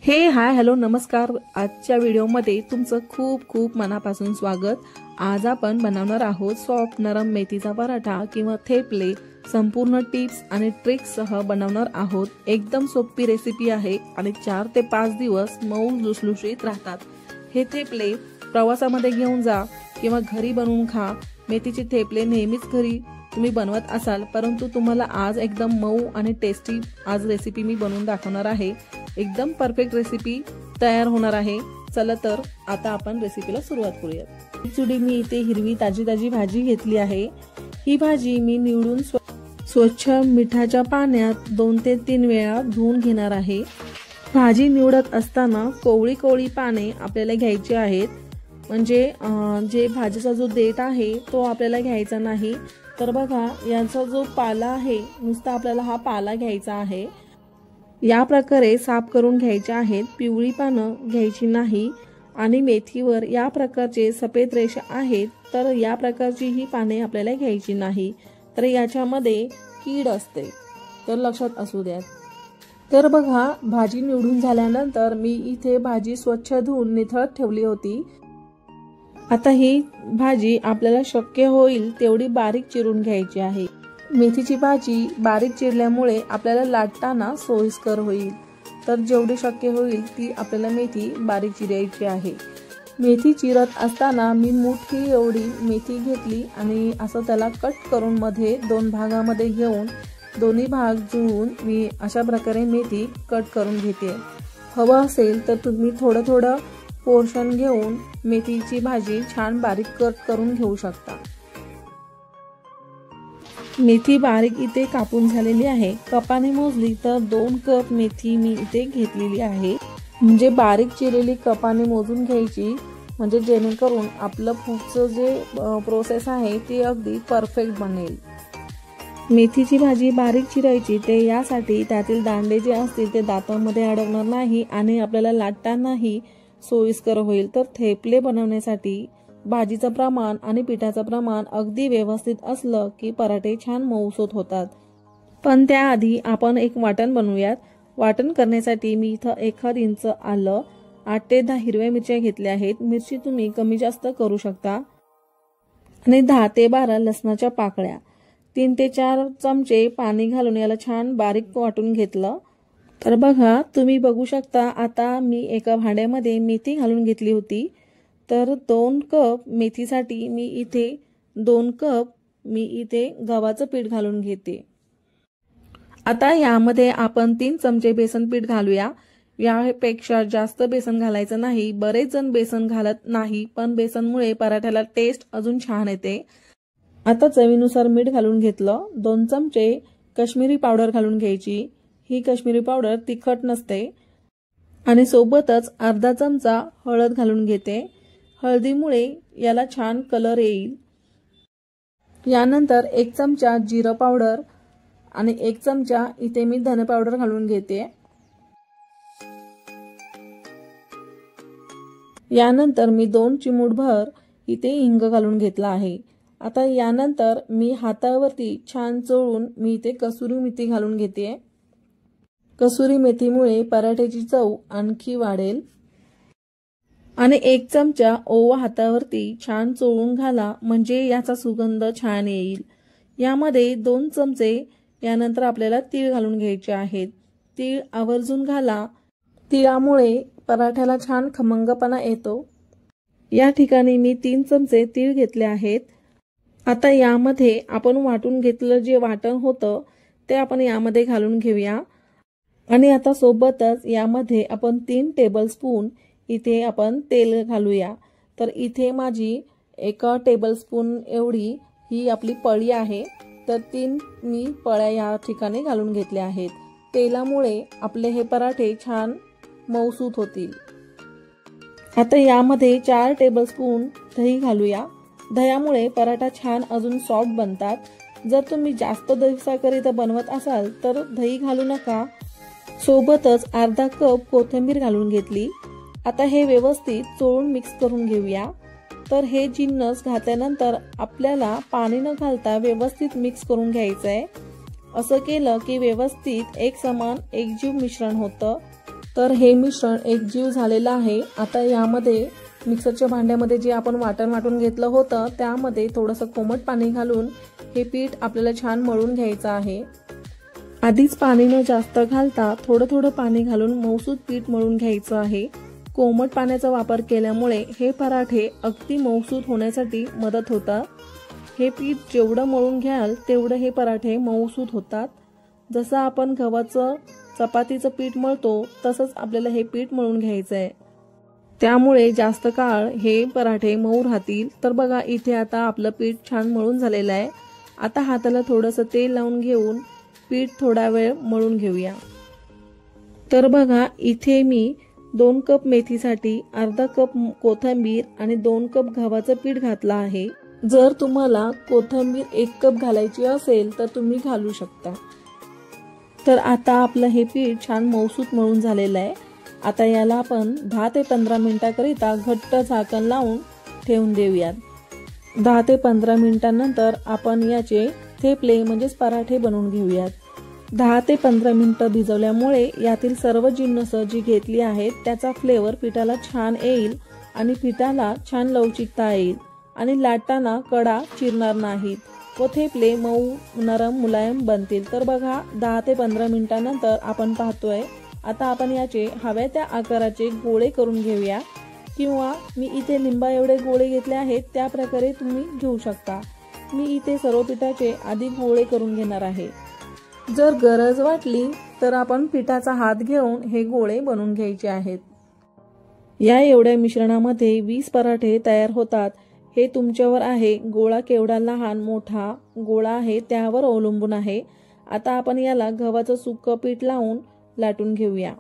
Hi hello नमस्कार। आजच्या व्हिडिओमध्ये तुमचं खूप खूप मनापासून स्वागत। आज आपण बनवणार आहोत सॉफ्ट नरम मेथीचा पराठा किंवा थेपले। संपूर्ण टिप्स आणि ट्रिक्स सह बनवणार आहोत। एकदम सोपी रेसिपी आहे आणि 4 ते 5 दिवस मऊ लुसलुशीत राहतात। हे थेपले प्रवासामध्ये घेऊन जा किंवा घरी बनवून खा। मेथीचे थेपले नेहमीच घरी तुम्ही बनवत असाल, परंतु तुम्हाला आज एकदम मऊ आणि टेस्टी आज रेसिपी मी बनवून दाखवणार आहे। एकदम परफेक्ट रेसिपी तयार होणार आहे। चला तर आता आपण रेसिपीला सुरुवात करूया। चुडी मी इथे हिरवी ताजी भाजी घेतली आहे। ही भाजी मी निवडून स्वच्छ मिठाच्या पाण्यात 2 ते 3 वेळा धुवून घेणार आहे। भाजी निवडत असताना कोवळी पाने आपल्याला घ्यायची आहेत, म्हणजे जे भाजीचा जो देठ आहे तो आपल्याला घ्यायचा नाही। तर बघा, याचा जो पाला आहे नुसता आपल्याला हा पाला घ्यायचा आहे। या प्रकारे साफ करून घ्यायचे आहेत, पिवळी पानं घ्यायची नाही। आणि मेथीवर या प्रकारचे सफेद रेषा आहेत, तर या प्रकारची ही पाने आपल्याला घ्यायची नाही, तर याच्यामध्ये कीड असते, तर लक्षात असू द्या। तर बघा, भाजी निवडून झाल्यानंतर मी इथे भाजी स्वच्छ धुवून निथळत ठेवली होती। आता ही भाजी आपल्याला शक्य होईल तेवढी बारीक चिरून घ्यायची आहे। मेथीची भाजी बारीक चिरल्यामुळे आपल्याला लाटताना सोयीस्कर होईल, तर जेवढी शक्य होईल ती आपल्याला मेथी बारीक चिरायची आहे। मेथी चिरत असताना मी मुठी एवढी मेथी घेतली आणि असं त्याला कट करून मध्ये 2 भागामध्ये घेऊन दोन्ही भाग जुळवून मी अशा प्रकारे मेथी कट करून घेते। हवं असेल तर तुम्ही थोडं पोर्शन घेऊन मेथीची भाजी छान बारीक कट करून घेऊ शकता। मेथी बारीक इथे कापून झालेली आहे। कपाने मोजली तर 2 कप मेथी मी इथे घेतलेली आहे। म्हणजे बारीक चिरलेली कपाने मोजून घ्यायची, म्हणजे जेणेकरून आपलं पुढचं जे प्रोसेस आहे ती अगदी परफेक्ट बनेल। मेथीची भाजी बारीक चिरायची ते यासाठी त्यातील दांडे जे असतील ते दातांमध्ये अडकणार नाही आणि आपल्याला लाटतानाही सोयीस्कर होईल। तर थेपले बनवण्यासाठी भाजीचं प्रमाण आणि पिठाचं प्रमाण अगदी व्यवस्थित असलं की पराठे छान मऊसूत होतात। पण त्याआधी आपण एक वाटण बनवूयात। वाटण करण्यासाठी मी इथं 1 इंच आलं, 8 ते 10 हिरव्या मिरच्या घेतल्या आहेत। मिरची तुम्ही कमी जास्त करू शकता। आणि 10 ते 12 लसणाच्या पाकळ्या, 3 ते 4 चमचे पाणी घालून याला छान बारीक वाटून घेतलं। तर बघा, तुम्ही बघू शकता, आता मी एका भांड्यामध्ये मेथी घालून घेतली होती। तर 2 कप मेथीसाठी मी इथे 2 कप गव्हाचं पीठ घालून घेते। आता यामध्ये आपण 3 चमचे बेसन पीठ घालूया। यापेक्षा जास्त बेसन घालायचं नाही। बरेच जण बेसन घालत नाही, पण बेसनमुळे पराठ्याला टेस्ट अजून छान येते। आता चवीनुसार मीठ घालून घेतलं। 2 चमचे काश्मीरी पावडर घालून घ्यायची। ही काश्मीरी पावडर तिखट नसते। आणि सोबतच अर्धा चमचा हळद घालून घेते। हळदीमुळे याला छान कलर येईल। यानंतर 1 चमचा जिरं पावडर आणि 1 चमचा इथे मी धने पावडर घालून घेते। यानंतर मी 2 चिमूटभर इथे हिंग घालून घेतला आहे। आता यानंतर मी हातावरती छान चोळून मी इथे कसुरी मेथी घालून घेते। कसुरी मेथीमुळे पराठ्याची चव आणखी वाढेल। आणि 1 चमचा ओवा हातावरती छान चोळून घाला, म्हणजे याचा सुगंध छान येईल। यामध्ये 2 चमचे यानंतर आपल्याला तीळ घालून घ्यायचे आहेत। तीळ आवर्जून घाला, तिळामुळे पराठ्याला छान खमंगपणा येतो। या ठिकाणी मी 3 चमचे तीळ घेतले आहेत। आता यामध्ये आपण वाटून घेतलेलं जे वाटण होतं ते आपण यामध्ये घालून घेऊया। आणि आता सोबतच यामध्ये आपण 3 टेबलस्पून इथे आपण तेल घालूया। तर इथे माझी 1 टेबलस्पून एवढी ही आपली पळी आहे, तर 3 मी पळ्या या ठिकाणी घालून घेतल्या आहेत। तेलामुळे आपले हे पराठे छान मऊसूत होतील। आता यामध्ये 4 टेबलस्पून दही घालूया। दह्यामुळे पराठा छान अजून सॉफ्ट बनतात। जर तुम्ही जास्त दिवसाकरिता बनवत असाल तर दही घालू नका। सोबतच अर्धा कप कोथिंबीर घालून घेतली। आता हे व्यवस्थित चोळून मिक्स करून घेऊया। तर हे जिन्नस घातल्यानंतर आपल्याला पाणी न घालता व्यवस्थित मिक्स करून घ्यायचंय। असं केलं की व्यवस्थित एक समान एकजीव मिश्रण होतं। तर हे मिश्रण एकजीव झालेलं आहे। आता यामध्ये मिक्सरच्या भांड्यामध्ये जे आपण वाटून घेतलं होतं त्यामध्ये थोडंसं कोमट पाणी घालून हे पीठ आपल्याला छान मळून घ्यायचं आहे। आधीच पाणी न जास्त घालता थोडं पाणी घालून मऊसूत पीठ मळून घ्यायचं आहे। कोमट पाण्याचा वापर केल्यामुळे हे पराठे अगदी मऊसूत होण्यासाठी मदत होतात। हे पीठ जेवढं मळून घ्याल तेवढं हे पराठे मऊसूत होतात। जसं आपण गव्हाचं चपातीचं पीठ मळतो तसंच आपल्याला हे पीठ मळून घ्यायचं आहे, त्यामुळे जास्त काळ हे पराठे मऊ राहतील। तर बघा इथे आता आपलं पीठ छान मळून झालेलं आहे। आता हाताला थोडंसं तेल लावून घेऊन पीठ थोडा वेळ मळून घेऊया। तर बघा इथे मी 2 कप मेथीसाठी अर्धा कप कोथिंबीर आणि 2 कप गव्हाचं पीठ घातलं आहे। जर तुम्हाला कोथिंबीर 1 कप घालायची असेल तर तुम्ही घालू शकता। तर आता आपलं हे पीठ छान मऊसूत मळून झालेलं आहे। आता याला आपण 10 ते 15 मिनिटाकरिता घट्ट झाकण लावून ठेवून देऊयात। 10 ते 15 मिनिटांनंतर आपण याचे थेपले म्हणजेच पराठे बनवून घेऊयात। 10 ते 15 मिनिटं भिजवल्यामुळे यातील सर्व जिन्नस जी घेतली आहेत त्याचा फ्लेवर पिठाला छान येईल आणि पिठाला छान लवचिकता येईल आणि लाटताना कडा चिरणार नाहीत व थेपले मऊ नरम मुलायम बनतील। तर बघा 10 ते 15 मिनिटांनंतर आपण पाहतोय। आता आपण याचे हव्या त्या आकाराचे गोळे करून घेऊया, किंवा मी इथे लिंबा एवढे गोळे घेतले आहेत त्या प्रकारे तुम्ही घेऊ शकता। मी इथे सर्व पिठाचे आधी गोळे करून घेणार आहे। जर गरज वाटली तर आपण पिठाचा हात घेऊन हे गोळे बनवून घ्यायचे आहेत। या एवढ्या मिश्रणामध्ये 20 पराठे तयार होतात। हे तुमच्यावर आहे, गोळा केवढा लहान मोठा गोळा आहे त्यावर अवलंबून आहे। आता आपण याला गव्हाचं सुक्क पीठ लावून लाटून घेऊया।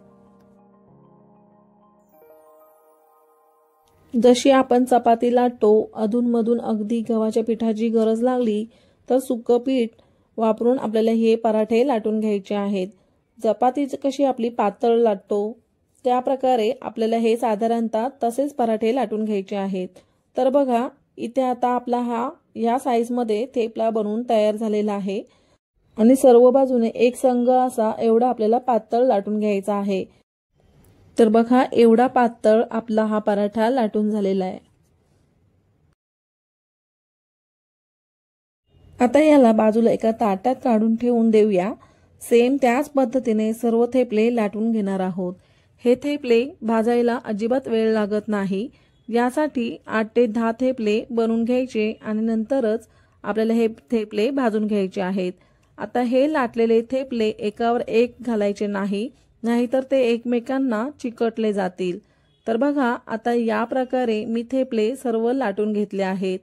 जशी आपण चपाती लाटतो अधूनमधून अगदी गव्हाच्या पिठाची गरज लागली तर सुक्क पीठ वापरून आपल्याला हे पराठे लाटून घ्यायचे आहेत। चपाती कशी आपली पातळ लाटतो त्या प्रकारे आपल्याला हे साधारणतः तसेच पराठे लाटून घ्यायचे आहेत। तर बघा इथे आता आपला हा या साइज मध्ये थेपला बनवून तयार झालेला आहे आणि सर्व बाजूने एक संघ असा एवढा आपल्याला पातळ लाटून घ्यायचा आहे। तर बघा एवढा पातळ आपला हा पराठा लाटून झालेला आहे। आता याला बाजूला एका ताटात काढून ठेवून देऊया। सेम त्याच पद्धतीने सर्व थेपले लाटून घेणार आहोत। हे थेपले भाजायला अजिबात वेळ लागत नाही। यासाठी 8 ते 10 थेपले बनवून घ्यायचे आणि नंतरच आपल्याला हे थेपले भाजून घ्यायचे आहेत। आता हे लाटलेले थेपले एकावर एक घालायचे नाही, नाहीतर ते एकमेकांना चिकटले जातील। तर बघा आता या प्रकारे मी थेपले सर्व लाटून घेतले आहेत।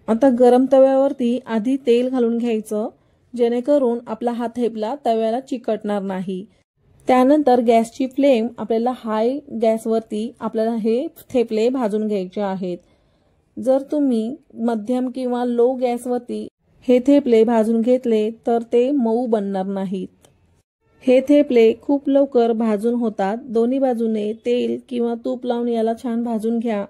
आता गरम तव्यावरती आधी तेल घालून घ्यायचं, जेणेकरून आपला हा थेपला तव्याला चिकटणार नाही। त्यानंतर गॅसची फ्लेम आपल्याला हाय गॅसवरती आपल्याला हे थेपले भाजून घ्यायचे आहेत। जर तुम्ही मध्यम किंवा लो गॅसवरती हे थेपले भाजून घेतले तर ते मऊ बनणार नाहीत। हे थेपले खूप लवकर भाजून होतात। दोन्ही बाजूने तेल किंवा तूप लावून याला छान भाजून घ्या।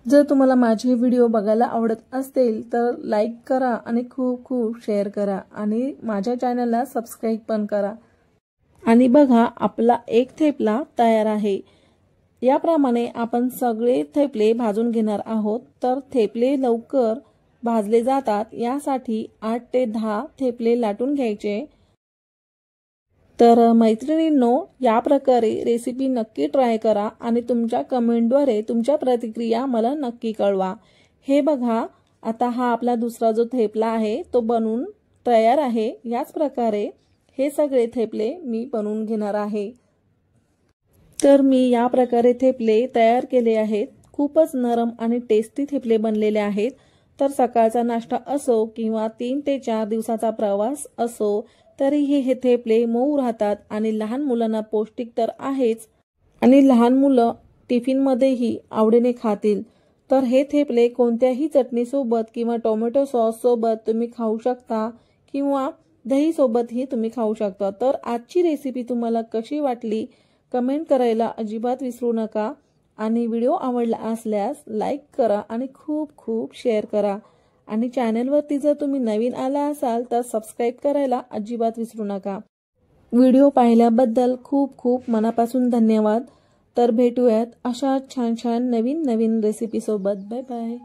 जर तुम्हाला माझे व्हिडिओ बघायला आवडत असतील तर लाईक करा आणि खूप शेअर करा आणि माझ्या चॅनलला सबस्क्राईब पण करा। आणि बघा आपला एक थेपला तयार आहे। याप्रमाणे आपण सगळे थेपले भाजून घेणार आहोत। तर थेपले लवकर भाजले जातात यासाठी 8 ते 10 थेपले लाटून घ्यायचे। तर मैत्रिणींनो या प्रकारे रेसिपी नक्की ट्राय करा आणि तुमच्या कमेंटद्वारे तुमच्या प्रतिक्रिया मला नक्की कळवा। हे बघा आता हा आपला दुसरा जो थेपला आहे तो बनवून तयार आहे। याच प्रकारे हे सगळे थेपले मी बनवून घेणार आहे। तर मी या प्रकारे थेपले तयार केले आहेत। खूपच नरम आणि टेस्टी थेपले बनलेले आहेत। तर सकाळचा नाश्ता असो किंवा 3 ते 4 दिवसाचा प्रवास असो तरीही हे थेपले मऊ राहतात आणि लहान मुलांना पौष्टिक तर आहेच आणि लहान मुलं टिफिनमध्येही आवडीने खातील। तर हे थेपले कोणत्याही चटणी सोबत किंवा टोमॅटो सॉस सोबत तुम्ही खाऊ शकता किंवा दही सोबतही तुम्ही खाऊ शकता। तर आजची रेसिपी तुम्हाला कशी वाटली कमेंट करायला अजिबात विसरू नका आणि व्हिडिओ आवडला असल्यास लाईक करा आणि खूप शेअर करा आणि चॅनलवरती जर तुम्ही नवीन आला असाल तर सबस्क्राईब करायला अजिबात विसरू नका। व्हिडिओ पाहिल्याबद्दल खूप खूप मनापासून धन्यवाद। तर भेटूयात अशा छान छान नवीन नवीन रेसिपी सोबत। Bye bye.